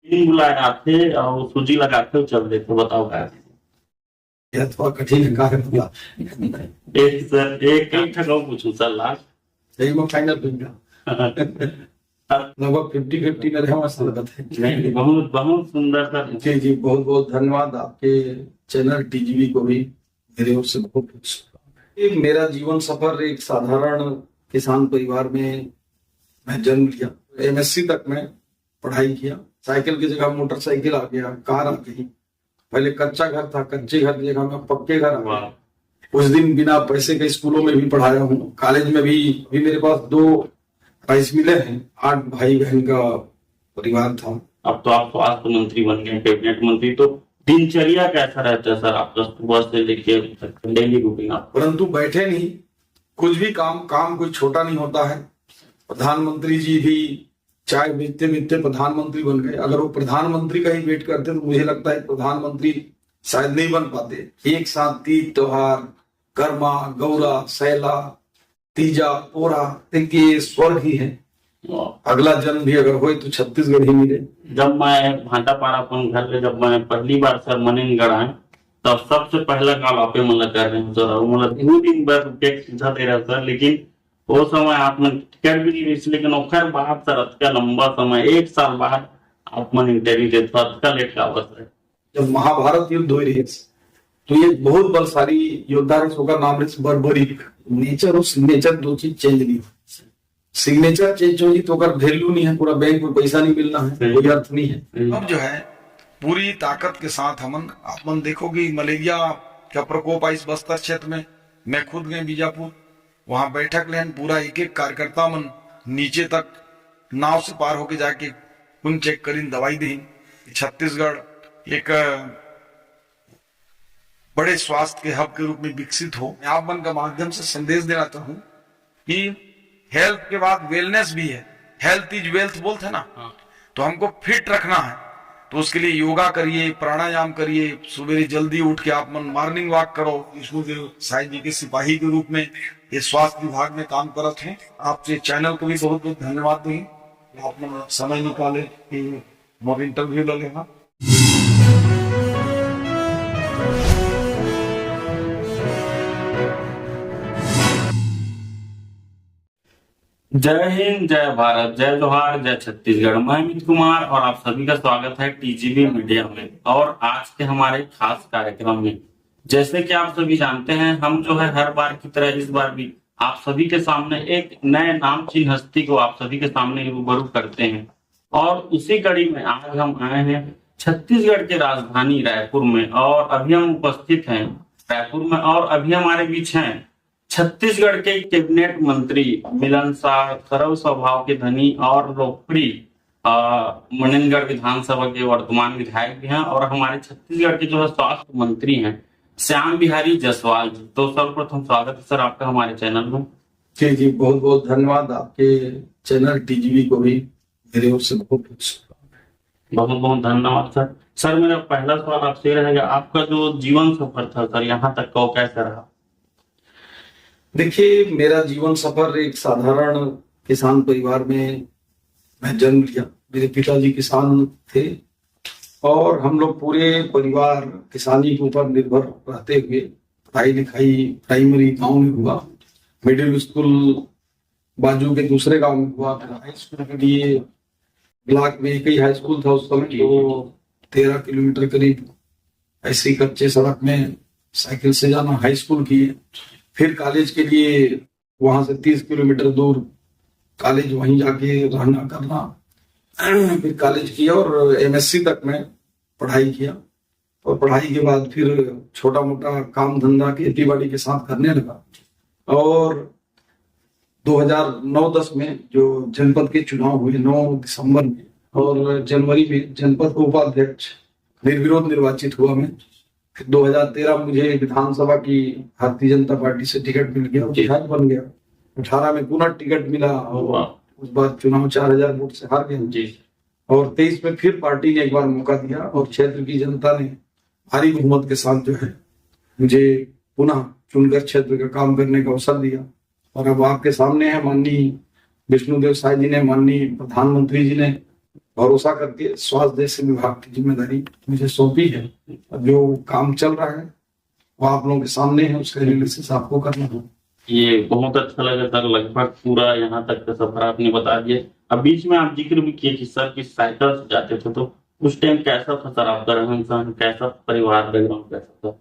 तीन बुलाया थे और सूजी लगाते हुए चल देते, बताओ क्या। यह थोड़ा कठिन है कार्य हुआ। एक सर एक एक ठगाओ पूछू सर लास्ट। यही मैं फाइनल दूंगा। लगभग 50-50 में रहे मस्त लगत है। नहीं, बहुत बहुत सुंदर सर। जी जी, बहुत बहुत धन्यवाद आपके चैनल टीजीवी को भी मेरे ओर से बहुत बहुत शुभकामनाएं। ये मेरा जीवन सफर एक साधारण किसान परिवार में मैं जन्म लिया। एमएससी तक मैं पढ़ाई किया। साइकिल की जगह मोटरसाइकिल आ गया, कार आ गई। पहले कच्चा घर था, कच्चे घर की जगह में पक्के घर आ गए। कुछ दिन बिना पैसे के स्कूलों में भी पढ़ाया हूँ, कॉलेज में भी मेरे पास 2 राइस मिलें हैं। 8 भाई बहन का परिवार था। अब तो आप स्वास्थ्य मंत्री बन गए, कैबिनेट मंत्री, तो दिनचर्या कैसा रहता है सर आपका सुबह से लेके डेली रूटीन आप? परंतु बैठे नहीं, कुछ भी काम कोई छोटा नहीं होता है। प्रधानमंत्री जी भी चाय बेचते बेचते प्रधानमंत्री बन गए। अगर वो प्रधानमंत्री का ही वेट करते तो मुझे लगता है प्रधानमंत्री शायद नहीं बन पाते। एक साथ तीज त्योहार, कर्मा, गौरा, सैला, तीजा, पोरा, इनके स्वर्ग ही है। अगला जन्म भी अगर हो तो छत्तीसगढ़ ही मिले। जब मैं भाटापारा अपन घर पे जब मैं पहली बार सर मनेनगढ़ आए, तब सबसे पहला कॉल आपे मतलब कर रहे हैं सर, मतलब 2 दिन बाद टेक्स्ट सीधा दे रहा सर, लेकिन वो समय आपने टिकट भी नहीं रही, लेकिन ओखर बाद सर अतका लंबा समय 1 साल बाद आप मन इंटरव्यू दे तो अतका लेट का अवसर है। जब महाभारत युद्ध हो रही है तो ये बहुत बलशाली योद्धा है, उसका नाम है बर्बरिक। नेचर और सिग्नेचर 2 चीज चेंज नहीं। सिग्नेचर चेंज होगी तो अगर वैल्यू नहीं है, पूरा बैंक में पैसा नहीं मिलना है, कोई अर्थ नहीं है। अब जो है पूरी ताकत के साथ अपन देखोगे मलेरिया का प्रकोप आई इस बस्तर क्षेत्र में। मैं खुद गए बीजापुर, वहां बैठक लेन पूरा एक एक कार्यकर्ता मन नीचे तक नाव से पार होके जाके उन चेक करीन, दवाई दी। छत्तीसगढ़ एक बड़े स्वास्थ्य के हब के रूप में विकसित हो। आप मन का माध्यम से संदेश देना चाहूं कि हेल्थ के बाद वेलनेस भी है। हेल्थ इज वेल्थ बोलते ना, तो हमको फिट रखना है तो उसके लिए योगा करिए, प्राणायाम करिए, सुबह जल्दी उठ के आप मन मॉर्निंग वॉक करो। विष्णुदेव साई जी के सिपाही के रूप में ये स्वास्थ्य विभाग में काम करते हैं। आपसे चैनल को भी बहुत बहुत धन्यवाद दूंगी, आपने समय निकाले कि मोर इंटरव्यू ले लेना। जय हिंद, जय भारत, जय जोहार, जय छत्तीसगढ़। मैं अमित कुमार और आप सभी का स्वागत है टीजीवी मीडिया में और आज के हमारे खास कार्यक्रम में। जैसे कि आप सभी जानते हैं, हम जो है हर बार की तरह इस बार भी आप सभी के सामने एक नए नामचीन हस्ती को आप सभी के सामने रूबरू करते हैं और उसी कड़ी में आज हम आए हैं छत्तीसगढ़ के राजधानी रायपुर में और अभी हम उपस्थित हैं रायपुर में और अभी हमारे बीच हैं छत्तीसगढ़ के कैबिनेट मंत्री, मिलनसार, सरल स्वभाव के धनी और लोकप्रिय मनेनगढ़ विधानसभा के वर्तमान विधायक भी हैं और हमारे छत्तीसगढ़ के जो है स्वास्थ्य मंत्री हैं श्याम बिहारी जायसवाल जी। तो सर्वप्रथम स्वागत है सर आपका हमारे चैनल में। जी जी, बहुत बहुत धन्यवाद। आपके चैनल टीजीवी को भी मेरे ओर से बहुत बहुत शुभकामनाएं। बहुत बहुत धन्यवाद सर। सर मेरा पहला सवाल आपसे रहेगा, आपका जो जीवन सफर था सर यहाँ तक का कैसा रहा? देखिए, मेरा जीवन सफर एक साधारण किसान परिवार में मैं जन्म लिया। मेरे पिताजी किसान थे और हम लोग पूरे परिवार किसानी के ऊपर निर्भर रहते हुए पढ़ाई लिखाई प्राइमरी गांव में हुआ, मिडिल स्कूल बाजू के दूसरे गांव में हुआ। हाई स्कूल के लिए ब्लॉक में एक ही हाई स्कूल था उस समय, तो 13 किलोमीटर करीब ऐसी कच्चे सड़क में साइकिल से जाना हाई स्कूल किए। फिर कॉलेज के लिए वहां से 30 किलोमीटर दूर कॉलेज, वहीं जाके रहना करना। फिर कॉलेज किया और एमएससी तक मैं पढ़ाई किया और पढ़ाई के बाद फिर छोटा मोटा काम धंधा खेती बाड़ी के साथ करने लगा। और 2009-10 में जो जनपद के चुनाव हुए 9 दिसंबर में और जनवरी में जनपद को उपाध्यक्ष निर्विरोध निर्वाचित हुआ मैं। 2013 मुझे विधानसभा की भारतीय जनता पार्टी से टिकट मिल गया, विधायक बन गया। 18 में पुनः टिकट मिला और उस बार चुनाव 4000 वोट से हार गए। और 23 में फिर पार्टी ने एक बार मौका दिया और क्षेत्र की जनता ने भारी बहुमत के साथ जो है मुझे पुनः चुनकर क्षेत्र का काम करने का अवसर दिया। और अब आपके सामने है माननीय विष्णुदेव साई जी ने, माननीय प्रधानमंत्री जी ने भरोसा करके स्वास्थ्य जैसे विभाग की जिम्मेदारी मुझे सौंपी है। अब जो काम चल रहा है वो आप लोगों के सामने है, उसका एनालिसिस आपको करना है। ये बहुत अच्छा लगा सर, लगभग पूरा यहाँ तक का सफर आपने बता दिया। अब बीच में आप जिक्र भी किए कि सर की साइकिल से जाते थे, तो उस टाइम कैसा था सर आपका रहन सहन, कैसा परिवार बैकग्राउंड कैसा था?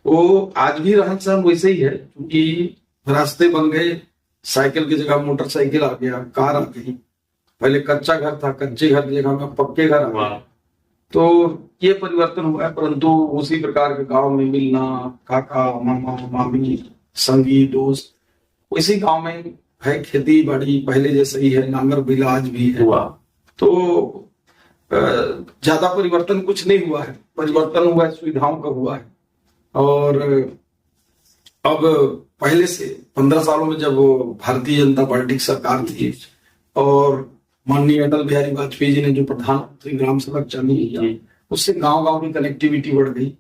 वो आज भी रहन सहन वैसे ही है, क्योंकि रास्ते बन गए, साइकिल की जगह मोटरसाइकिल आ गया, कार आ गई। पहले कच्चा घर था, कच्चे घर की जगह में पक्के घर आ गए। तो ये परिवर्तन हुआ है, परंतु उसी प्रकार के गांव में मिलना, काका मामा मामी संगी दोस्त, उसी गांव में है। खेती बाड़ी पहले जैसे ही है, नांगर बिला आज भी है। तो ज्यादा परिवर्तन कुछ नहीं हुआ है। परिवर्तन हुआ है सुविधाओं का हुआ है। और अब पहले से 15 सालों में जब भारतीय जनता पार्टी की सरकार थी और माननीय अटल बिहारी वाजपेयी जी ने जो प्रधानमंत्री ग्राम सड़क चालू किया, उससे गांव गांव की कनेक्टिविटी बढ़ गई।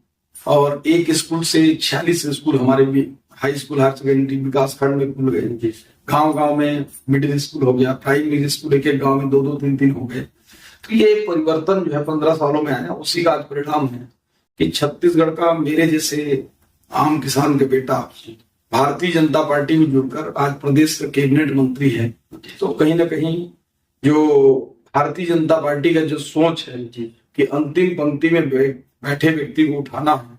और एक स्कूल से 46 स्कूल हमारे भी हाई स्कूल हायर सेकेंडरी विकास खंड में खुल गए। गांव गांव में मिडिल स्कूल हो गया, प्राइमरी स्कूल एक एक गांव में 2-2 3-3 हो गए। तो ये परिवर्तन जो है 15 सालों में आया, उसी का आज परिणाम है कि छत्तीसगढ़ का मेरे जैसे आम किसान के बेटा भारतीय जनता पार्टी में जुड़कर आज प्रदेश का कैबिनेट मंत्री है। तो कहीं ना कहीं जो भारतीय जनता पार्टी का जो सोच है कि अंतिम पंक्ति में बैठे व्यक्ति को उठाना है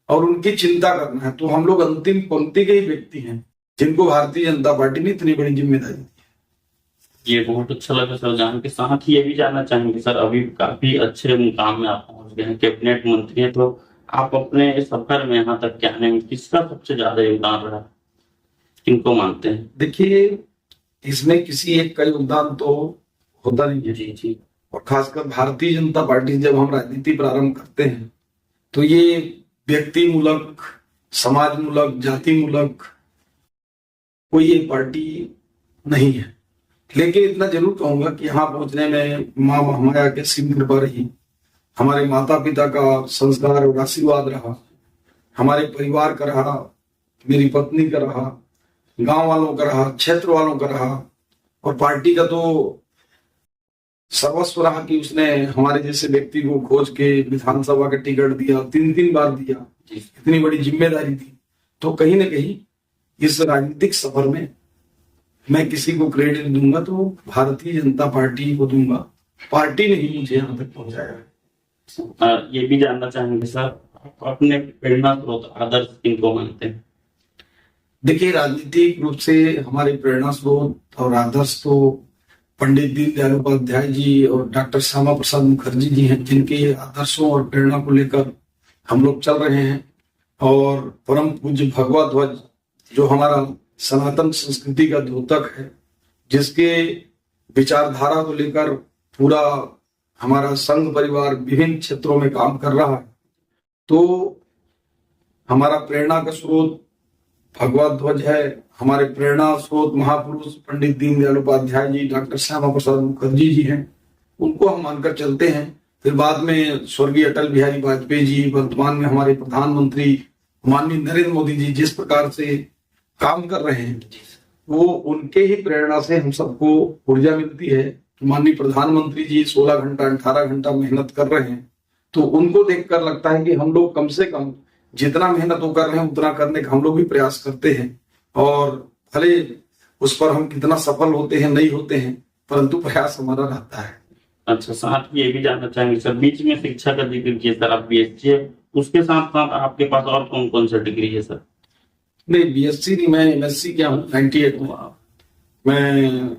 और उनकी चिंता करना है, तो हम लोग अंतिम पंक्ति के ही व्यक्ति हैं जिनको भारतीय जनता पार्टी ने इतनी बड़ी जिम्मेदारी दी है। ये बहुत अच्छा लगा सर जान के। साथ ही ये भी जानना चाहेंगे सर, अभी काफी अच्छे मुकाम में आप पहुंच गए हैं, कैबिनेट मंत्री हैं, तो आप अपने सफर में यहाँ तक के आने में किसका सबसे ज्यादा योगदान रहा, किनको मानते हैं? देखिए, इसमें किसी एक का योगदान तो होता नहीं है जी। और खासकर भारतीय जनता पार्टी जब हम राजनीति प्रारंभ करते हैं तो ये व्यक्ति मूलक, समाज मूलक, जाति मूलक कोई ये पार्टी नहीं है। लेकिन इतना जरूर कहूंगा कि यहाँ पहुंचने में माँ महामाया की असीम कृपा रही, हमारे माता पिता का संस्कार और आशीर्वाद रहा, हमारे परिवार का रहा, मेरी पत्नी का रहा, गांव वालों का रहा, क्षेत्र वालों का रहा, और पार्टी का तो सर्वस्व रहा कि उसने हमारे जैसे व्यक्ति को खोज के विधानसभा का टिकट दिया, 3 बार दिया, इतनी बड़ी जिम्मेदारी दी। तो कहीं ना कहीं इस राजनीतिक सफर में मैं किसी को क्रेडिट दूंगा तो भारतीय जनता पार्टी को दूंगा। पार्टी ने ही मुझे यहाँ तक पहुंचाया है। ये भी जानना चाहेंगे सर, आप अपने प्रेरणा स्रोत आदर्श किनको मानते हैं? देखिए, राजनीतिक रूप से हमारे प्रेरणा स्रोत और आदर्श तो पंडित दीनदयाल उपाध्याय जी और डॉक्टर श्यामा प्रसाद मुखर्जी जी हैं, जिनके आदर्शों और प्रेरणा को लेकर हम लोग चल रहे हैं। और परम पूज्य भगवा ध्वज जो हमारा सनातन संस्कृति का द्योतक है, जिसके विचारधारा को लेकर पूरा हमारा संघ परिवार विभिन्न क्षेत्रों में काम कर रहा है, तो हमारा प्रेरणा का स्रोत भगवा ध्वज है। हमारे प्रेरणा स्रोत महापुरुष पंडित दीनदयाल उपाध्याय जी, डॉक्टर श्यामा प्रसाद मुखर्जी जी हैं, उनको हम मानकर चलते हैं। फिर बाद में स्वर्गीय अटल बिहारी वाजपेयी जी, वर्तमान में हमारे प्रधानमंत्री माननीय नरेंद्र मोदी जी जिस प्रकार से काम कर रहे हैं, वो उनके ही प्रेरणा से हम सबको ऊर्जा मिलती है। माननीय प्रधानमंत्री जी 16 घंटा 18 घंटा मेहनत कर रहे हैं, तो उनको देखकर लगता है कि हम लोग कम से कम जितना मेहनत वो कर रहे हैं उतना करने का हम लोग भी प्रयास करते हैं। और भले उस पर हम कितना सफल होते हैं नहीं होते हैं, परंतु प्रयास हमारा रहता है। अच्छा, साथ ही ये भी जानना चाहेंगे सर, बीच में शिक्षा का जिक्र किया सर, आप बीएससी है, उसके साथ साथ आपके पास और कौन कौन सा डिग्री है सर? नहीं, बीएससी नहीं, मैं एमएससी किया हूँ 98 में। मैं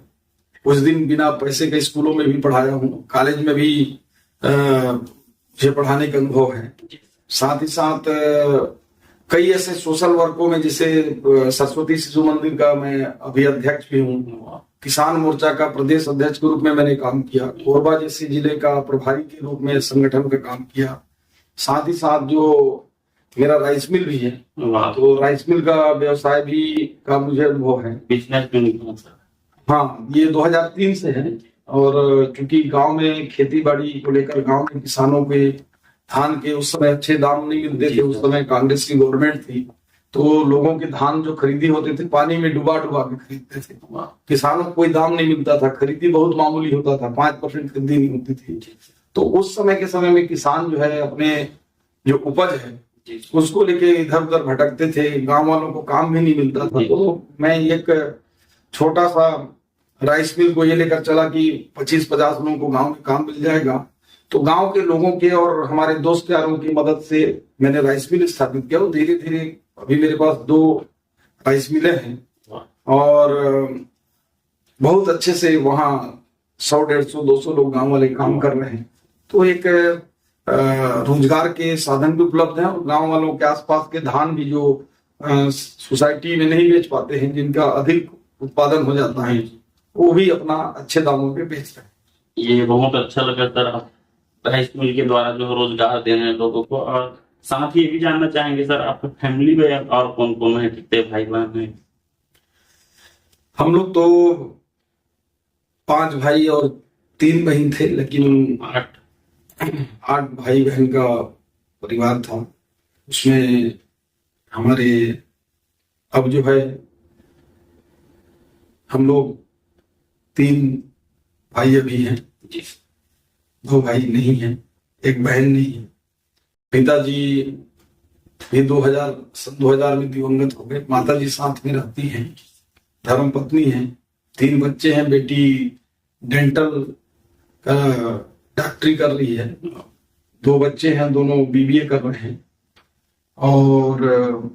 कुछ दिन बिना पैसे के स्कूलों में भी पढ़ाया हूँ, कॉलेज में भी मुझे पढ़ाने का अनुभव है। साथ ही साथ कई ऐसे सोशल वर्कों में, जैसे सरस्वती शिशु मंदिर का मैं अभी अध्यक्ष भी हूँ, किसान मोर्चा का प्रदेश अध्यक्ष के रूप में मैंने काम किया, कोरबा जैसे जिले का प्रभारी के रूप में संगठन का काम किया। साथ ही साथ जो मेरा राइस मिल भी है, तो राइस मिल का व्यवसाय भी का मुझे अनुभव है। बिजनेस में हाँ, ये 2003 से है। और चूंकि गांव में खेती बाड़ी को लेकर गांव में किसानों के धान के उस समय अच्छे दाम नहीं मिलते थे, उस समय कांग्रेस की गवर्नमेंट थी, तो लोगों के धान जो खरीदी होते थे पानी में डुबा डुबा के खरीदते थे। किसानों को कोई दाम नहीं मिलता था, खरीदी बहुत मामूली होता था, 5% खरीदी नहीं होती थी। तो उस समय में किसान जो है अपने जो उपज है उसको लेके इधर उधर भटकते थे, गांव वालों को काम भी नहीं मिलता था। तो मैं एक छोटा सा राइस मिल को ये लेकर चला कि 25-50 लोगों को गांव में काम मिल जाएगा। तो गांव के लोगों के और हमारे दोस्त यारों की मदद से मैंने राइस मिल स्थापित किया। और धीरे धीरे अभी मेरे पास 2 राइस मिलें हैं और बहुत अच्छे से वहाँ 100, 150, 200 लोग गांव वाले काम कर रहे हैं। तो एक रोजगार के साधन भी उपलब्ध हैं और गांव वालों के आसपास के धान भी जो सोसाइटी में नहीं बेच पाते हैं, जिनका अधिक उत्पादन हो जाता है, वो भी अपना अच्छे दामों पे बेच रहे हैं। ये बहुत अच्छा लगा सर, आप राइस मिल के द्वारा जो रोजगार दे रहे हैं लोगों को। और साथ ही ये भी जानना चाहेंगे सर, आपके फैमिली में और कौन कौन है, कितने भाई बहन हैं? हम लोग तो 5 भाई और 3 बहन थे, लेकिन 8 भाई बहन का परिवार था। उसमें हमारे अब जो है हम लोग 3 भाई अभी हैं, 2 भाई नहीं हैं, 1 बहन नहीं है। पिताजी भी 2000 में दिवंगत हो गए। माताजी साथ में रहती हैं, धर्म पत्नी हैं, 3 बच्चे हैं। बेटी डेंटल का डॉक्टरी कर रही है, 2 बच्चे हैं, दोनों बीबीए कर रहे हैं। और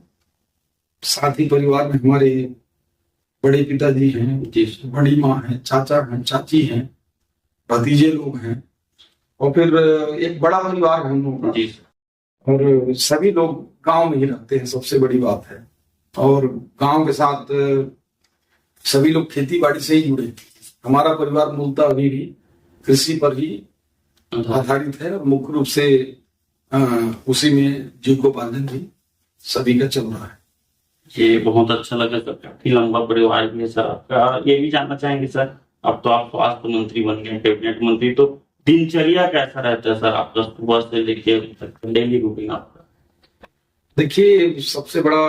साथ ही परिवार में हमारे बड़े पिताजी हैं, बड़ी माँ है, चाचा हैं, चाची हैं, भतीजे लोग हैं और फिर एक बड़ा परिवार है हम लोगों का। और सभी लोग गांव में ही रहते हैं, सबसे बड़ी बात है। और गांव के साथ सभी लोग खेती बाड़ी से ही जुड़े। हमारा परिवार मूलतः अभी भी कृषि पर ही आधारित है और मुख्य रूप से उसी में जीविकोपार्जन भी सभी का चल रहा है। ये बहुत अच्छा लगा सर, काफी लंबा परिवार भी है सर आपका। ये भी जानना चाहेंगे सर, अब तो आप स्वास्थ्य मंत्री बन गए, कैबिनेट मंत्री, तो दिनचर्या कैसा रहता है सर आपका सुबह से लेके डेली रूटीन आपका? देखिए, सबसे बड़ा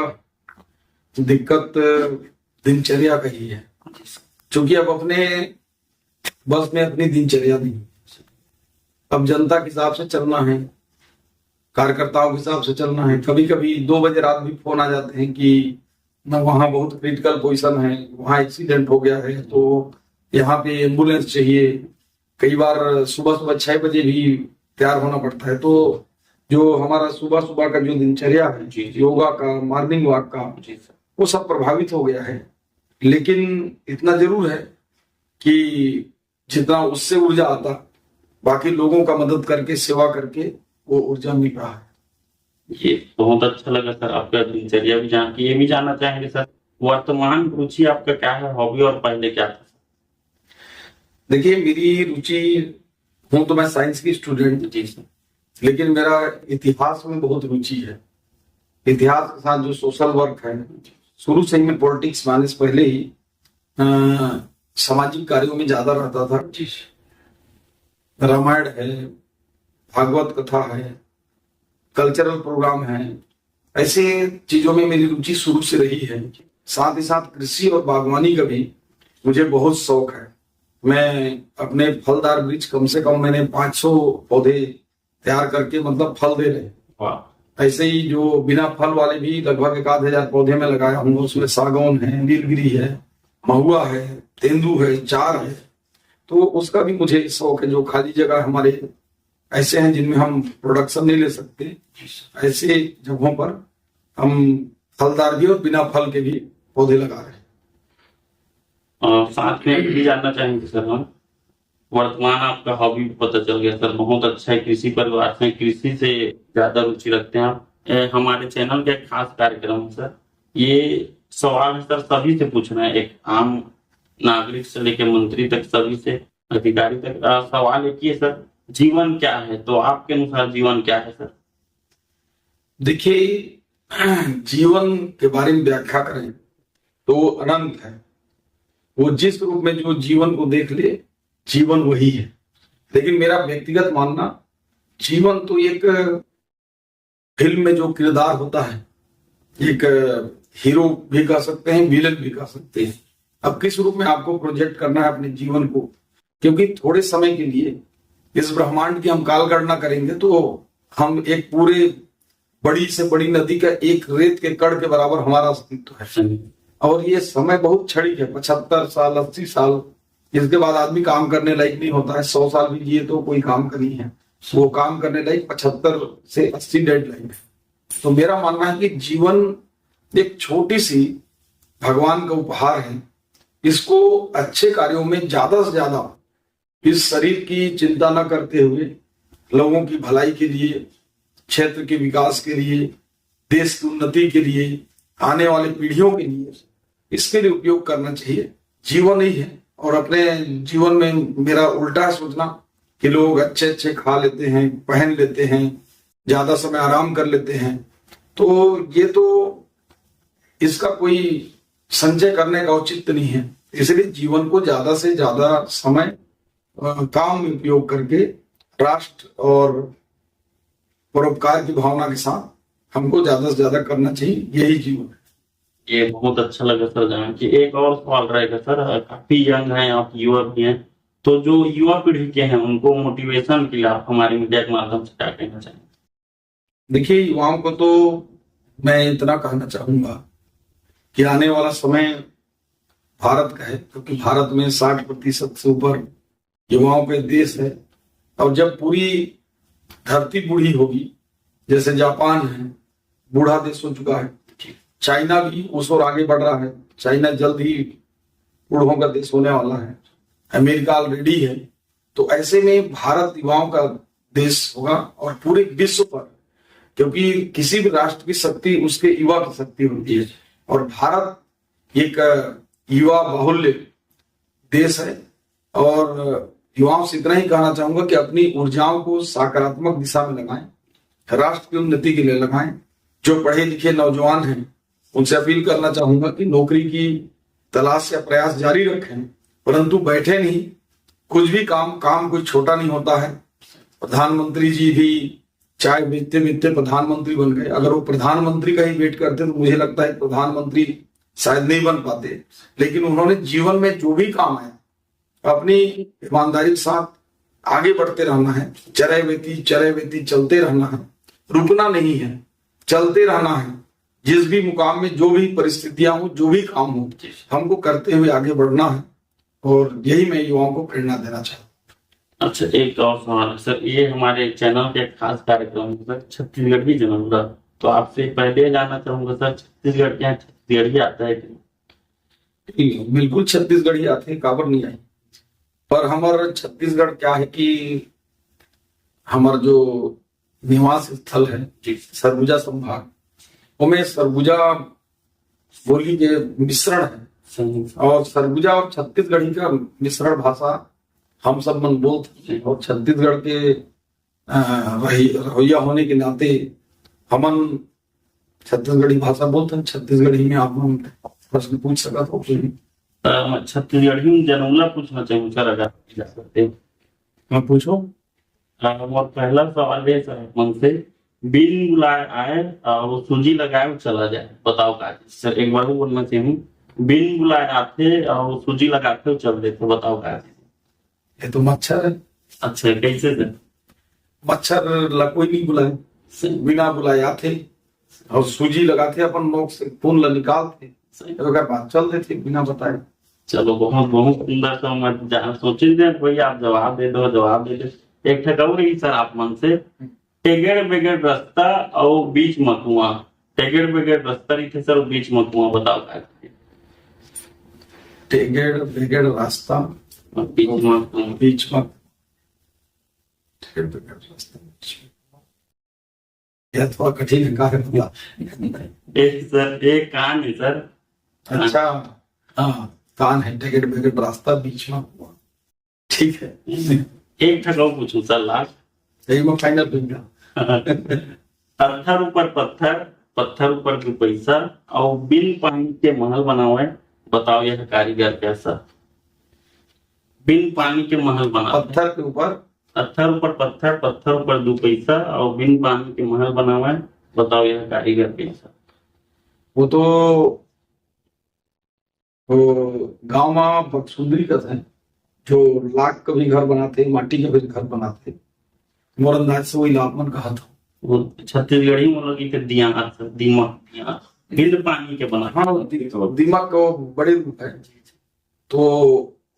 दिक्कत दिनचर्या का ही है, क्योंकि अब अपने बस में अपनी दिनचर्या नहीं, अब जनता के हिसाब से चलना है, कार्यकर्ताओं के हिसाब से चलना है। कभी कभी 2 बजे रात भी फोन आ जाते हैं कि न वहाँ बहुत क्रिटिकल पोजीशन है, वहाँ एक्सीडेंट हो गया है, तो यहाँ पे एम्बुलेंस चाहिए। कई बार सुबह 6 बजे भी तैयार होना पड़ता है। तो जो हमारा सुबह का जो दिनचर्या है, योगा का, मॉर्निंग वॉक का, वो सब प्रभावित हो गया है। लेकिन इतना जरूर है कि जितना उससे ऊर्जा आता, बाकी लोगों का मदद करके, सेवा करके वो ऊर्जा मिल रहा है। ये बहुत अच्छा लगा सर आपका दिनचर्या भी जान के। ये भी जानना चाहेंगे सर, वर्तमान रुचि आपका क्या है, हॉबी, और पहले क्या था? देखिए, मेरी रुचि, हूं तो मैं साइंस की स्टूडेंट जी, लेकिन मेरा इतिहास में बहुत रुचि है। इतिहास के साथ जो सोशल वर्क है, शुरू से ही मैं पॉलिटिक्स में आने से पहले ही सामाजिक कार्यों में ज्यादा रहता था। रामायण है, भागवत कथा है, कल्चरल प्रोग्राम है, ऐसे चीजों में मेरी रुचि शुरू से रही है। साथ ही साथ कृषि और बागवानी का भी मुझे बहुत शौक है। मैं अपने फलदार वृक्ष, कम से कम मैंने 500 पौधे तैयार करके, मतलब फल दे रहे। ऐसे ही जो बिना फल वाले भी लगभग 1000 पौधे में लगाया हूँ। उसमें सागौन है, नीलगिरी है, महुआ है, तेंदू है, चार है। तो उसका भी मुझे शौक है। जो खाली जगह हमारे ऐसे हैं जिनमें हम प्रोडक्शन नहीं ले सकते, ऐसे जगहों पर हम फलदार भी और बिना फल के भी पौधे लगा रहे हैं। साथ में भी जानना चाहेंगे सर हम, वर्तमान आपका हॉबी पता चल गया सर, बहुत अच्छा है, कृषि परिवार से, कृषि से ज्यादा रुचि रखते हैं आप। हमारे चैनल का एक खास कार्यक्रम है सर, ये सवाल है सर सभी से पूछना है, एक आम नागरिक से लेकर मंत्री तक, सभी से अधिकारी तक। सवाल एक ही है सर, जीवन क्या है? तो आपके अनुसार जीवन क्या है सर? देखिए, जीवन के बारे में व्याख्या करें तो अनंत है। वो जिस रूप में जो जीवन को देख ले, जीवन वही है। लेकिन मेरा व्यक्तिगत मानना, जीवन तो एक फिल्म में जो किरदार होता है एक हीरो भी कह सकते हैं, विलन भी कह सकते हैं। अब किस रूप में आपको प्रोजेक्ट करना है अपने जीवन को, क्योंकि थोड़े समय के लिए इस ब्रह्मांड की हम काल गणना करेंगे तो हम एक पूरे बड़ी से बड़ी नदी का एक रेत के कण के बराबर हमारा अस्तित्व है। और ये समय बहुत क्षणिक है, 75 साल 80 साल, इसके बाद आदमी काम करने लायक नहीं होता है। 100 साल भी जिए तो कोई काम का नहीं है, वो काम करने लायक 75 से 80 डेडलाइन है। तो मेरा मानना है कि जीवन एक छोटी सी भगवान का उपहार है, इसको अच्छे कार्यों में ज्यादा से ज्यादा इस शरीर की चिंता न करते हुए लोगों की भलाई के लिए, क्षेत्र के विकास के लिए, देश की उन्नति के लिए, आने वाले पीढ़ियों के लिए इसके लिए उपयोग करना चाहिए। जीवन ही है। और अपने जीवन में मेरा उल्टा सोचना कि लोग अच्छे अच्छे खा लेते हैं, पहन लेते हैं, ज्यादा समय आराम कर लेते हैं, तो ये तो इसका कोई संचय करने का औचित्य नहीं है। इसलिए जीवन को ज्यादा से ज्यादा समय काम में उपयोग करके राष्ट्र और परोपकार की भावना के साथ हमको ज्यादा से ज्यादा करना चाहिए। यही जीवन है। ये बहुत अच्छा लगा सर जान के। एक और सवाल रहेगा सर, काफी यंग हैं आप, युवा भी हैं, तो जो युवा पीढ़ी के हैं उनको मोटिवेशन के लिए आप हमारे मीडिया के माध्यम से क्या कहना चाहेंगे? देखिए, युवाओं को तो मैं इतना कहना चाहूंगा कि आने वाला समय भारत का है, क्योंकि भारत में 60% से ऊपर युवाओं का देश है। और जब पूरी धरती बूढ़ी होगी, जैसे जापान है बूढ़ा देश हो चुका है, चाइना भी उस ओर आगे बढ़ रहा है, चाइना जल्द ही बूढ़ों का देश होने वाला है, अमेरिका ऑलरेडी है, तो ऐसे में भारत युवाओं का देश होगा और पूरे विश्व पर, क्योंकि किसी भी राष्ट्र की शक्ति उसके युवा की शक्ति होती है, और भारत एक युवा बहुल्य देश है। और युवाओं से इतना ही कहना चाहूंगा कि अपनी ऊर्जाओं को सकारात्मक दिशा में लगाएं, राष्ट्र की उन्नति के लिए लगाएं। जो पढ़े लिखे नौजवान हैं उनसे अपील करना चाहूंगा कि नौकरी की तलाश या प्रयास जारी रखें, परंतु बैठे नहीं। कुछ भी काम कोई छोटा नहीं होता है। प्रधानमंत्री जी भी चाय बेचते बेचते प्रधानमंत्री बन गए। अगर वो प्रधानमंत्री का ही वेट करते तो मुझे लगता है प्रधानमंत्री शायद नहीं बन पाते, लेकिन उन्होंने जीवन में जो भी काम है अपनी ईमानदारी के साथ आगे बढ़ते रहना है। चरे वेती चलते रहना है, रुकना नहीं है, चलते रहना है। जिस भी मुकाम में जो भी परिस्थितियां हो, जो भी काम हो, हमको करते हुए आगे बढ़ना है। और यही मैं युवाओं को प्रेरणा देना चाहता हूँ। अच्छा, एक और सवाल है सर, ये हमारे चैनल के एक खास कार्यक्रम है सर, छत्तीसगढ़ भी जनाबरा, तो आपसे पहले जानना चाहूंगा सर, छत्तीसगढ़ के यहाँ छत्तीसगढ़ ही आता है कि? बिल्कुल छत्तीसगढ़ ही आते हैं, काबर नहीं आई। पर हमारा छत्तीसगढ़ क्या है कि हमारा जो निवास स्थल है सरगुजा संभाग, उनमें सरगुजा बोली के मिश्रण है, और सरगुजा और छत्तीसगढ़ी का मिश्रण भाषा हम सब मन बोलते हैं। और छत्तीसगढ़ के रवैया होने के नाते हमन छत्तीसगढ़ी भाषा बोलते हैं। छत्तीसगढ़ी में आप प्रश्न पूछ सका तो छत्तीसगढ़ी में जनूला पूछना चाहिए सर, अगर जा सकते मैं पूछो। और पहला सवाल है सर मन से, बिन बुलाए आए और वो सूजी लगाए वो चला जाए, बताओ का सर? एक बार बोलना चाहिए, बिन बुलाए आते और वो सूजी लगाते वो चल देते, बताओ का? ये तो मच्छर है। अच्छा, कैसे सर? मच्छर कोई नहीं बुलाए, बिना बुलाए आते और सूजी लगाते, अपन नोक से खून ला निकालते, बात चल देती बिना बताए। चलो, बहुत बहुत सुंदर सा मैं सोचे थे भाई, आप जवाब दे दो। एक ठकाऊ रही सर आप मन से, टेगड़ बेगड़ रास्ता और बीच में कुआं, टेगड़ बेगड़ रास्ता रही थे सर, बीच में कुआं, बताओ क्या? टेगड़ बेगड़ रास्ता बीच में यह थोड़ा कठिन कार्य होगा। एक कान है सर। अच्छा, हाँ, कान है, टेगड़ बेगड़ रास्ता बीच में कुआं, ठीक है। एक ठकाऊ पूछूं सर लास्ट, यही मैं फाइनल दूंगा। पत्थर ऊपर पत्थर, पत्थर ऊपर भी पैसा और बिन पानी के महल बना हुआ है, बताओ यह कारीगर कैसा? बिन पानी के महल बना, पत्थर के ऊपर, पत्थर ऊपर पत्थर, पत्थर ऊपर दो पैसा और बिन पानी के महल बना हुआ है, बताओ यह कारीगर कैसा? वो तो गांव में बकसुंदरी का था, जो लाख का भी घर बनाते, माटी का भी घर बनाते, मोर अंदाज से वही लाभमन कहा था। वो छत्तीसगढ़ी में लगी के दीमक बिंद पानी के बना। हाँ, दीमक का बड़े रूप है, तो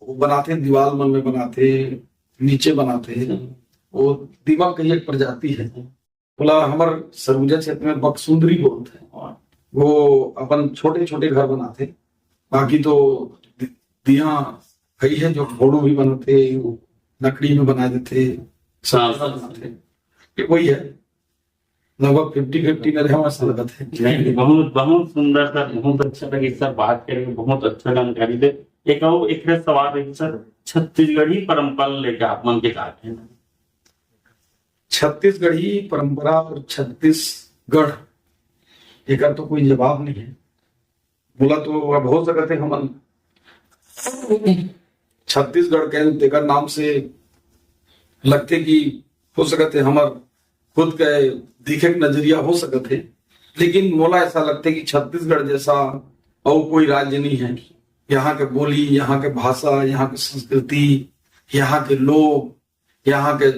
वो बनाते हैं, दीवार मन में बनाते, नीचे बनाते हैं। वो दीमक की एक प्रजाति है। बोला हमारे सरगुजा क्षेत्र में बकसुंदरी बोलते हैं। वो अपन छोटे छोटे घर बनाते, बाकी तो दिया कई है जो घोड़ू भी बनाते, लकड़ी में बना देते, बनाते। वही है, लगभग 50-50 में रहे ऐसा लगता है। नहीं, बहुत बहुत सुंदर सर, बहुत अच्छा लगे सर बात करके, बहुत अच्छा जानकारी दे। एक और एक सवाल है सर, छत्तीसगढ़ी परंपरा लेके आप मन के कहते हैं। छत्तीसगढ़ी परंपरा और छत्तीसगढ़ एक तो कोई जवाब नहीं है। बोला तो अब हो सकते हम छत्तीसगढ़ के तेकर नाम से लगते कि हो सकते हमार खुद के दिखे नजरिया हो सकते, लेकिन मोला ऐसा लगता है कि छत्तीसगढ़ जैसा और कोई राज्य नहीं है। यहाँ के बोली, यहाँ के भाषा, यहाँ की संस्कृति, यहाँ के लोग, यहाँ के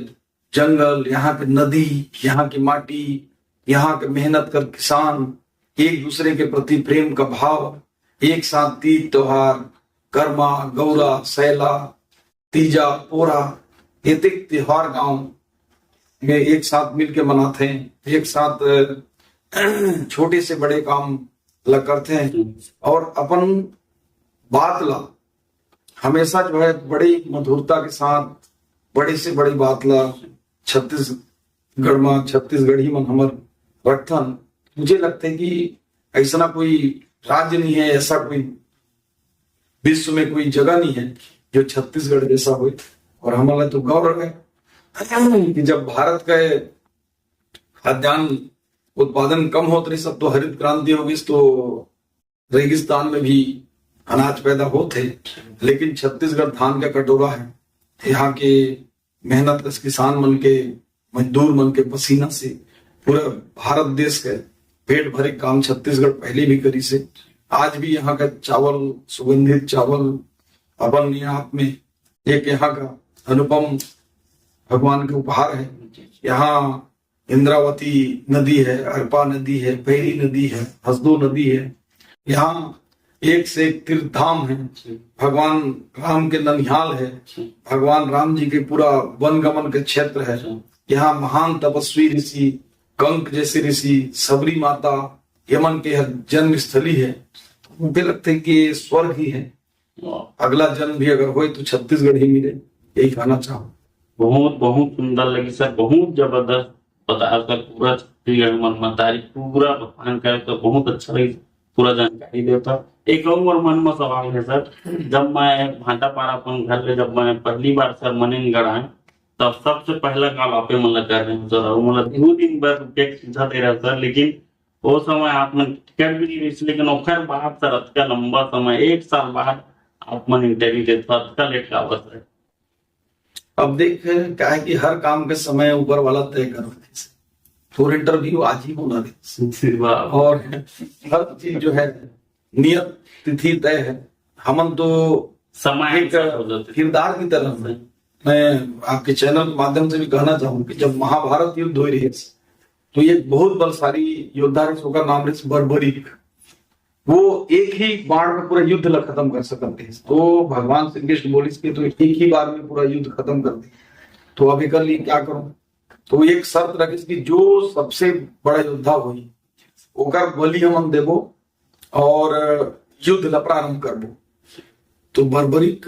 जंगल, यहाँ के नदी, यहाँ की माटी, यहाँ के मेहनत कर किसान, एक दूसरे के प्रति प्रेम का भाव, एक साथ तीज त्योहार, कर्मा, गौरा, सैला, तीजा, पोरा, ये त्योहार गांव में एक साथ मिलके मनाते हैं, एक साथ छोटे से बड़े काम लग करते हैं, और अपन बात ला हमेशा जो है बड़ी मधुरता के साथ, बड़े से बड़ी बात ला छत्तीसगढ़ में, छत्तीसगढ़ी मन हमर रखथन। मुझे लगता है कि ऐसा कोई राज्य नहीं है, ऐसा कोई विश्व में कोई जगह नहीं है जो छत्तीसगढ़ जैसा हो। और हमारा तो गौरव है कि जब भारत का खाद्यान्न उत्पादन कम होते सब तो हरित क्रांति होगी, तो रेगिस्तान में भी अनाज पैदा होते, लेकिन छत्तीसगढ़ धान का कटोरा है। यहाँ के मेहनत किसान मन के, मजदूर मन के पसीना से पूरा भारत देश के पेट भरे काम छत्तीसगढ़ पहले भी करी से। आज भी यहाँ का चावल, सुगंधित चावल अपन यहाँ में एक यहाँ का अनुपम भगवान के उपहार है। यहाँ इंद्रावती नदी है, अरपा नदी है, पैरी नदी है, हसदो नदी है। यहाँ एक से एक तीर्थ धाम है, भगवान राम के ननिहाल है, भगवान राम जी के पूरा वनगमन के क्षेत्र है। यहाँ महान तपस्वी ऋषि कंक जैसे ऋषि, सबरी माता, यमन के जन्म स्थली है। मुझे लगता है कि स्वर्ग ही है, अगला जन्म भी अगर हो तो छत्तीसगढ़ ही मिले, यही कहना चाहूँ। बहुत बहुत सुंदर लगी सर, बहुत जबरदस्त बताया सर, पूरा छत्तीसगढ़ मन तारीख पूरा बखान करे तो बहुत अच्छा लगी, पूरा जानकारी देता। एक और मन में सवाल है सर, जब मैं भाटापारा अपन घर पे जब मैं पहली बार सर मनेनगढ़ आए, तब सबसे पहला कॉल आपे मतलब कर रहे हैं सर, मतलब 2 दिन बाद रुपये सीधा दे रहा सर, लेकिन वो समय आपने टिकट भी नहीं रही, लेकिन ओखर बाद सर अतका लंबा समय 1 साल बाद आप मन इंटरव्यू देते, अतका लेट का बस है। अब देख क्या है कि हर काम के समय ऊपर वाला तय करो, तो इंटरव्यू आज ही होना दे, और हर चीज जो है नियत तिथि तय है। हमन तो समय किरदार की तरह है। मैं आपके चैनल के माध्यम से भी कहना चाहूँ कि जब महाभारत युद्ध हो रही है तो ये बहुत बलशाली योद्धा है, उसका नाम है बर्बरीक। वो एक ही बाण में पूरा युद्ध खत्म कर सकते हैं। तो भगवान श्री कृष्ण बोली के तो एक ही बार में पूरा युद्ध खत्म कर दी, तो अभी कर ली क्या करूं। तो एक शर्त रखी कि जो सबसे बड़ा योद्धा हुई ओकर बलि हम देवो और युद्ध ला प्रारंभ करबो। तो बर्बरीक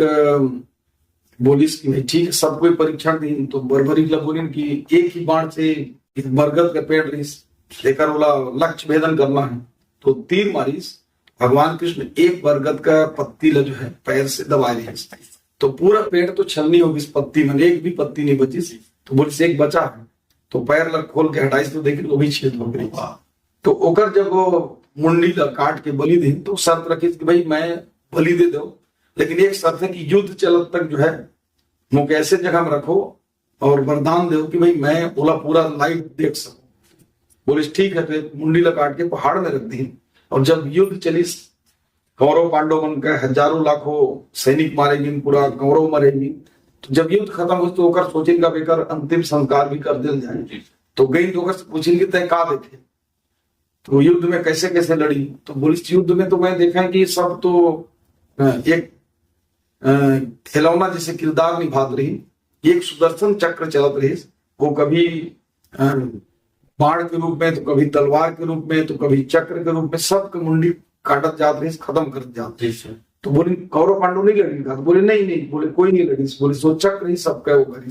बोलिस कि भाई ठीक है, सब कोई परीक्षण दी। तो बर्बरीक ला बोलिन कि एक ही बाण से बरगद का पेड़ रहीस, लेकर बोला लक्ष्य भेदन करना है। तो तीर मारिस, भगवान कृष्ण एक बरगद का पत्ती ला जो है पैर से दबा रही, तो पूरा पेड़ तो छलनी होगी इस पत्ती में, एक भी पत्ती नहीं बची। तो बोलिस एक बचा है, तो पैर ला खोल के हटाइस तो देखी तो भी छेद हो गई। तो ओकर जब वो मुंडी ला काट के बलि दी, तो शर्त रखी कि भाई मैं बलि दे दो, लेकिन एक शर्त है कि युद्ध चलत तक जो है मुझे ऐसे जगह में रखो और वरदान दो कि भाई मैं बोला पूरा लाइव देख सकूं। बोलिस ठीक है। तो मुंडी ला काट के पहाड़ में रख दी और जब युद्ध चली, कौरव पांडव बनकर हजारों लाखों सैनिक मारे गिन, पूरा कौरव मरे गिन, तो जब युद्ध खत्म हो तो ओकर सोचिन का बेकर अंतिम संस्कार भी कर दिल जाए। तो गई तो ओकर पूछिन तय का देखे, तो युद्ध में कैसे कैसे लड़ी, तो बोली युद्ध में तो मैं देखा कि सब तो एक खिलौना जैसे किरदार निभात रही, एक सुदर्शन चक्र चलत रही, वो कभी बाण के रूप में, तो कभी तलवार के रूप में, तो कभी चक्र के रूप में, सबके मुंडी काटत जात रही, खत्म कर जात रही। तो बोले कौरव पांडव नहीं लड़ी का, तो बोले नहीं नहीं, बोले कोई नहीं लड़ी, बोले सो चक्र ही सबका वो करी।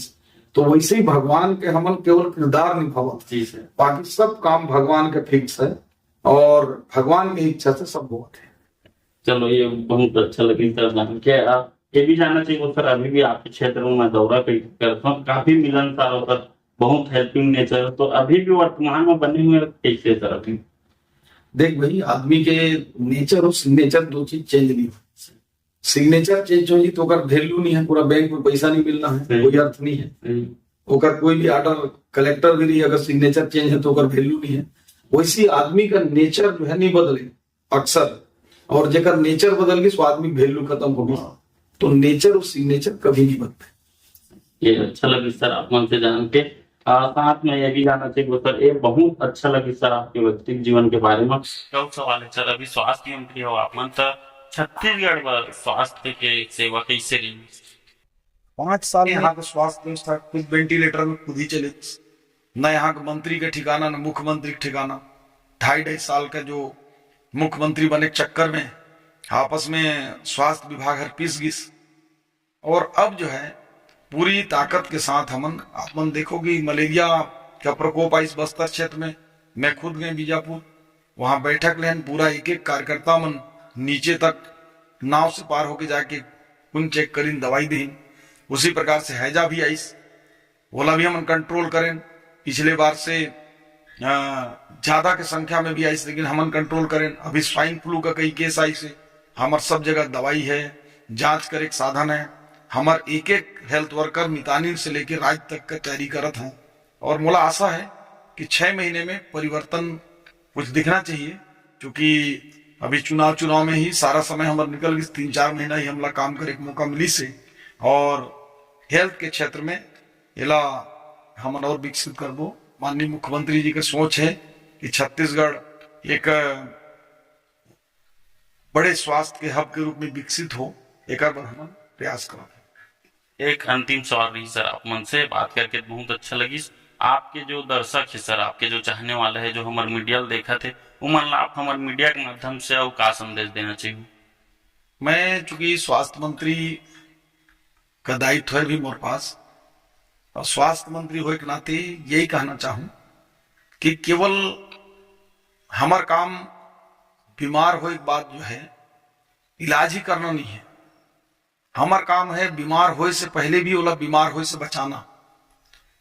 तो वैसे ही भगवान के हमन केवल किरदार निभावत, बाकी सब काम भगवान के फिक्स है और भगवान की इच्छा से सब होते हैं। चलो ये बहुत अच्छा लगे सर जान के। आप ये भी जानना चाहिए सर, अभी भी आपके क्षेत्र में मैं दौरा करता हूँ, काफी मिलनसार होकर, बहुत हेल्पिंग नेचर, तो अभी भी वर्तमान में बने हुए कैसे सर? अभी देख भाई, आदमी के नेचर और सिग्नेचर दो चीज चेंज नहीं हो। सिग्नेचर चेंज होगी तो ओकर वैल्यू नहीं है, पूरा बैंक में पैसा नहीं मिलना है, कोई अर्थ नहीं है। ओकर कोई भी ऑर्डर कलेक्टर भी नहीं, अगर सिग्नेचर चेंज है तो ओकर वैल्यू नहीं है। वैसी आदमी का नेचर जो है नहीं बदले अक्सर, और जेकर नेचर बदल गई तो आदमी वैल्यू खत्म हो गई। तो नेचर और सिग्नेचर कभी नहीं बदलते। ये अच्छा लगे सर आप मन से जान के। साथ में ये भी जानना चाहिए सर, ये बहुत अच्छा लगे सर आपके व्यक्तिगत जीवन के बारे में। क्या सवाल है सर, अभी स्वास्थ्य मंत्री हो आप मन, तो छत्तीसगढ़ में स्वास्थ्य के सेवा कैसे रही? 5 साल यहाँ का स्वास्थ्य व्यवस्था खुद वेंटिलेटर में खुद ही चले, न यहाँ के मंत्री का ठिकाना न मुख्यमंत्री का ठिकाना। 2.5 साल का जो मुख्यमंत्री बने चक्कर में आपस में स्वास्थ्य विभाग हर पिस गिस। और अब जो है पूरी ताकत के साथ हमन देखोगे मलेरिया का प्रकोप आई इस बस्तर क्षेत्र में। मैं खुद गए बीजापुर, वहां बैठक लेन, पूरा एक एक कार्यकर्ता मन नीचे तक नाव से पार होके जाके कुन चेक करीन, दवाई दी। उसी प्रकार से हैजा भी आईस, ओला भी हम कंट्रोल करें। पिछले बार से ज्यादा के संख्या में भी आईस, लेकिन हमन कंट्रोल करें। अभी स्वाइन फ्लू का कई केस आई से, हमार सब जगह दवाई है, जांच करे एक साधन है। हमार एक एक हेल्थ वर्कर मितानिन से लेकर राज्य तक का तैयारी करत हैं। और मोला आशा है कि 6 महीने में परिवर्तन कुछ दिखना चाहिए, क्योंकि अभी चुनाव में ही सारा समय हमारा निकल गई। 3-4 महीना ही हमला काम करे के मौका मिली से, और हेल्थ के क्षेत्र में इला हम और विकसित करबो। माननीय मुख्यमंत्री जी का सोच है कि छत्तीसगढ़ एक बड़े स्वास्थ्य के हब के रूप में विकसित हो, एक बार हम प्रयास करो। एक अंतिम सवाल रही सर, आप मन से बात करके बहुत अच्छा लगी। आपके जो दर्शक है सर, आपके जो चाहने वाले है, जो हमारे मीडिया देखा थे, वो मान आप हमारे मीडिया के माध्यम से और का संदेश देना चाहिए? मैं चूंकि स्वास्थ्य मंत्री का दायित्व है भी मोर पास, और स्वास्थ्य मंत्री हो के नाते यही कहना चाहूं कि केवल हमार काम बीमार हो एक बात जो है इलाज ही करना नहीं है। हमार काम है बीमार होए से पहले भी ओला बीमार होए से बचाना।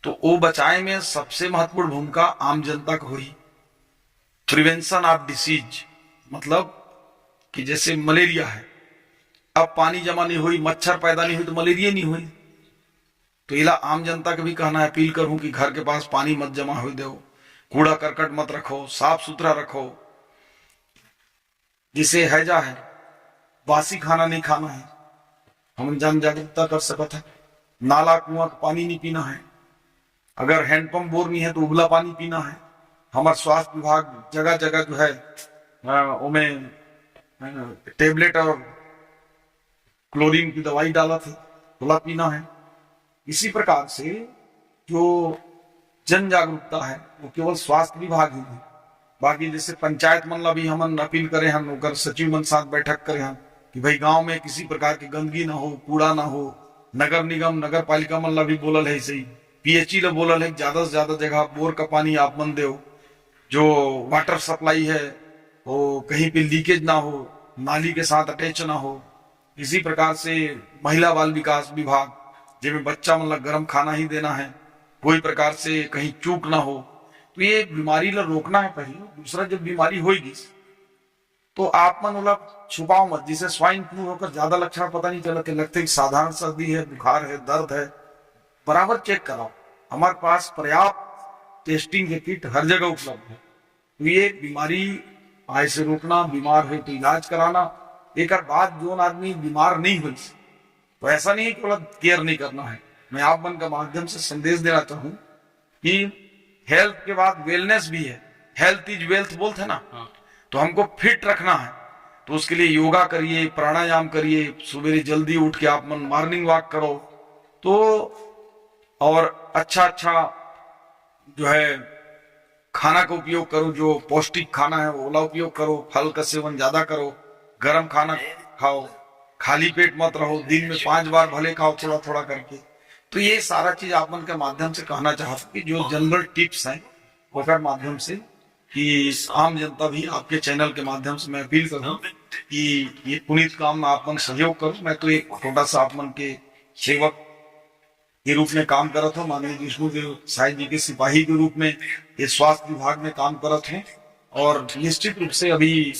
तो वो बचाए में सबसे महत्वपूर्ण भूमिका आम जनता को हुई। प्रिवेंशन ऑफ डिसीज, मतलब कि जैसे मलेरिया है, अब पानी जमा नहीं हुई, मच्छर पैदा नहीं हुई तो मलेरिया नहीं हुई। तो इला आम जनता का भी कहना है, अपील करूं कि घर के पास पानी मत जमा हो दो, कूड़ा करकट मत रखो, साफ सुथरा रखो। जिसे हैजा है, बासी खाना नहीं खाना है, हम जन जागरूकता कर सकते हैं। नाला कुआं का पानी नहीं पीना है, अगर हैंडपंप बोर नहीं है तो उबला पानी पीना है। हमारे स्वास्थ्य विभाग जगह जगह जो है उमें टेबलेट और क्लोरीन की दवाई डाला थे, उबला पीना है। इसी प्रकार से जो जन जागरूकता है वो केवल स्वास्थ्य विभाग ही है। बाकी जैसे पंचायत मन ला भी हम अपील करे हम, ओकर सचिव मन साथ बैठक करे हम कि भाई गांव में किसी प्रकार की गंदगी ना हो, कूड़ा ना हो। नगर निगम नगर पालिका मन ला भी बोलल है, सही पीएचई ला बोलल है, ज्यादा से ज्यादा जगह बोर का पानी आप मन दो। जो वाटर सप्लाई है वो कहीं पे लीकेज ना हो, नाली के साथ अटैच ना हो। इसी प्रकार से महिला बाल विकास विभाग, जिसमें बच्चा मतलब गर्म खाना ही देना है, कोई प्रकार से कहीं चूक ना हो। तो ये बीमारी ला रोकना है पहले। दूसरा, जब बीमारी होगी तो आप मन मतलब छुपाओ मत। जिसे स्वाइन फ्लू होकर ज्यादा लक्षण पता नहीं चला, लगते साधारण सर्दी है, बुखार है, दर्द है, बराबर चेक कराओ। हमारे पास पर्याप्त टेस्टिंग के किट हर जगह उपलब्ध है। तो ये बीमारी आय से रोकना, बीमार है तो इलाज कराना। एक बाद जो आदमी बीमार नहीं हुई तो ऐसा नहीं है कि केयर नहीं करना है। मैं आप मन के माध्यम से संदेश देना चाहूँ कि हेल्थ के बाद वेलनेस भी है। हेल्थ इज वेल्थ बोलते हैं ना, तो हमको फिट रखना है तो उसके लिए योगा करिए, प्राणायाम करिए, सवेरे जल्दी उठ के आप मन मॉर्निंग वॉक करो तो, और अच्छा जो है खाना का उपयोग करो, जो पौष्टिक खाना है वो वाला उपयोग करो, फल का सेवन ज्यादा करो, गर्म खाना खाओ, खाली पेट मत रहो, दिन में 5 बार भले खाओ थोड़ा थोड़ा करके। तो ये सारा चीज आप मन के माध्यम से कहना चाहता हूँ कि जो जनरल टिप्स हैं उसके माध्यम से कि आम जनता भी आपके चैनल के माध्यम से मैं अपील करूँ कि ये पुनीत काम में आप मन सहयोग करो। मैं तो एक छोटा सा आप मन के सेवक के रूप में काम करत हूँ, माननीय विष्णुदेव साई जी के सिपाही के रूप में ये स्वास्थ्य विभाग में काम करत हूँ। और निश्चित रूप से अभी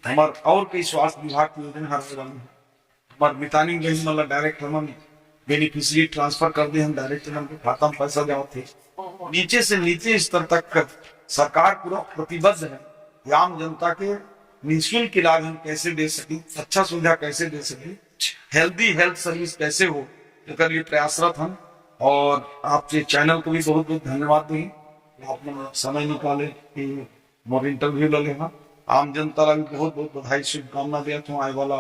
हमारे और कई स्वास्थ्य विभाग की योजना हमारे मितानी बहन मतलब डायरेक्ट हम बेनिफिशियरी ट्रांसफर कर दे, हम डायरेक्ट उनके खाता में पैसा देते थे। नीचे से नीचे स्तर तक सरकार पूरा प्रतिबद्ध है कि आम जनता के निःशुल्क इलाज हम कैसे दे सकें, अच्छा सुविधा कैसे दे सकें, हेल्दी हेल्थ सर्विस कैसे हो, इसके लिए प्रयासरत हम। और आपके चैनल को भी बहुत बहुत धन्यवाद दूँ, आपने समय निकाले कि मोर इंटरव्यू ले लेना। आम जनता भी बहुत बहुत बधाई शुभकामना देता हूँ। आने वाला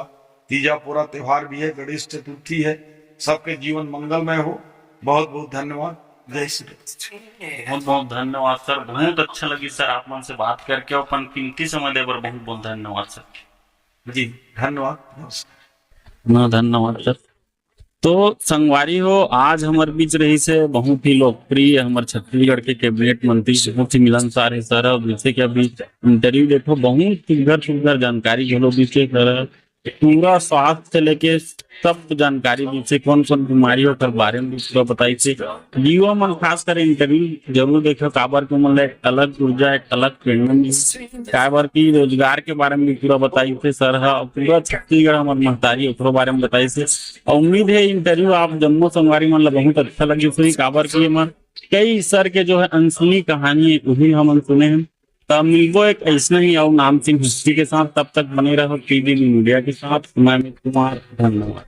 तीजा पूरा त्योहार भी है, गणेश चतुर्थी है, सबके जीवन मंगलमय हो। बहुत बहुत धन्यवाद, जय श्री राम। बहुत बहुत धन्यवाद सर, बहुत अच्छा लगी सर आप मन से बात करके, और अपन कीमती समय दे पर बहुत बहुत धन्यवाद सर। जी धन्यवाद, धन्यवाद सर। तो संगवारी हो, आज हमारे बीच रही से बहुत ही लोकप्रिय हमारे छत्तीसगढ़ के कैबिनेट मंत्री बहुत ही मिलनसार है सर। और जैसे कि अभी इंटरव्यू देखो, बहुत सुंदर जानकारी घलो बीचे सर, पूरा स्वास्थ्य से लेके सब जानकारी बीचे, कौन कौन बीमारियों के बारे में पूरा बताई से। युवा मन खास कर इंटरव्यू जरूर देखो, काबर के मन एक अलग ऊर्जा, एक अलग प्रेरणा, काबर की रोजगार के बारे में पूरा बताई से सर है। पूरा छत्तीसगढ़ हमारे महतारी ओकरो बारे में बताई से। उम्मीद है इंटरव्यू आप जम्मू संगवारी मन ला बहुत अच्छा लगी सुनी, काबर की मन कई सर के जो है अनसुनी कहानी वही हम सुने हैं। तब मिलबो एक ऐसा ही और नाम सिंह हिस्ट्री के साथ, तब तक बने रहो टीवी मीडिया के साथ। मैं अमित कुमार, धन्यवाद।